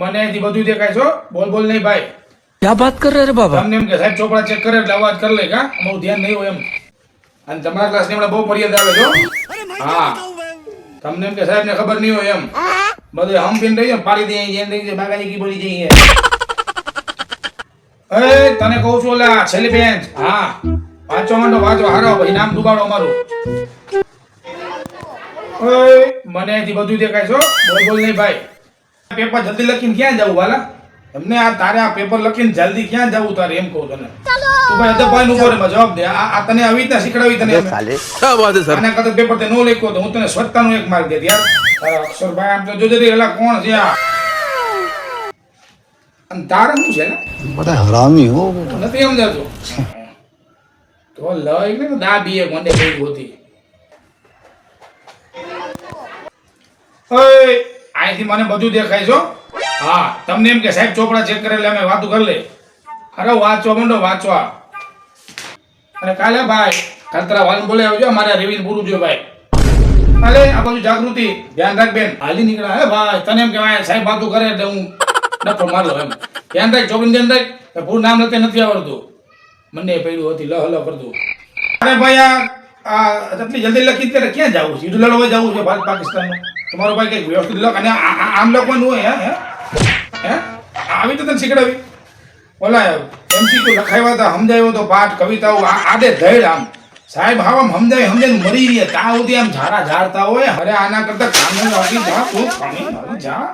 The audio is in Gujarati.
મને હજી બધું દેખાય છો, બોલ બોલ નહીં ભાઈ. क्या बात कर रहे हैं बाबा? તમને એમ કે સાહેબ ચોપડા ચેક કરે એટલે અવાજ કરી લે કા, બહુ ધ્યાન નહીં હોય એમ. અને તમારા ક્લાસ ની હમણાં બહુ ફરિયાદ આવે છો. હા, તમને એમ કે સાહેબ ને ખબર નહીં હોય એમ. બધે હમ પીને રહી પાડી દે જેમ દે બાગાજી કી બોલી જઈએ. એ તને કહું છું ઓલા છેલ્લી બેન્ચ. હા, વાંચો માંડો વાંચો હારો ભાઈ, નામ ડુબાડો અમારું. ઓય મને હજી બધું દેખાય છો, બોલ બોલ નહીં ભાઈ. પેપર જલ્દી લખીને ક્યાં જવું વાલા? એમને આ તારે આ પેપર લખીને જલ્દી ક્યાં જવું તારે એમ કહું તને. તું ભાઈ અદભાઈ નું બોરે જવાબ દે. આ તને આવી રીતના શીખડાવી તને क्या बात है सर? આના કરતા પેપર તે નો લખ્યો તો હું તને સ્વચ્છતાનો એક માર્ક દે યાર. તારા અક્ષરભાઈ આમ તો જોજે રે એલા કોણ છે આ? અને તારા શું છે ને? बड़ा हरामी हो बेटा। નથી સમજાતો તો લઈ ને દાબી એક મને કઈ હોતી. ઓય અહીંથી મને બધું દેખાય છો. હા, તમને એમ કે સાહેબ ચોપડા ચેક કરે એટલે અમે વાતું કરી લે. અરે વાંચવા માંડો વાંચવા. અને કાલે ભાઈ કાલતરા વાલ બોલે આવજો, મારે રિવિઝન પૂરું જોઈએ ભાઈ. અરે આ બાજુ જાગૃતિ ધ્યાન રાખ બેન. હાલી નીકળ્યા હે ભાઈ. તને એમ કે સાહેબ વાતું કરે એટલે હું ડફો મારલો એમ. ધ્યાન રાખ ચોકડી ધ્યાન રાખ. પૂરું નામ નથી આવડતું. મને પડ્યું હતી લહ કરતું. અરે ભાઈ આ આટલી જલ્દી લખી ત્યારે ક્યાં જવું છે? ઈડું લડવા જવું છે ભારત પાકિસ્તાનનું. તમારો ભાઈ કઈક વ્યવસ્થિત લખ. અને આમ લખવાનું હોય હે આવી તો તને શીખડાવી. ઓલા એમસીક્યુ લખાવ્યા હતા, સમજાવ્યો તો પાઠ કવિતાઓ આડે ધૈડ આમ સાહેબ હાવ આમ સમજાવીને મરી રહ્યા ત્યાં સુધી આમ ઝાડા ઝાડતા હોય. અરે આના કરતા કામ જા તું જા.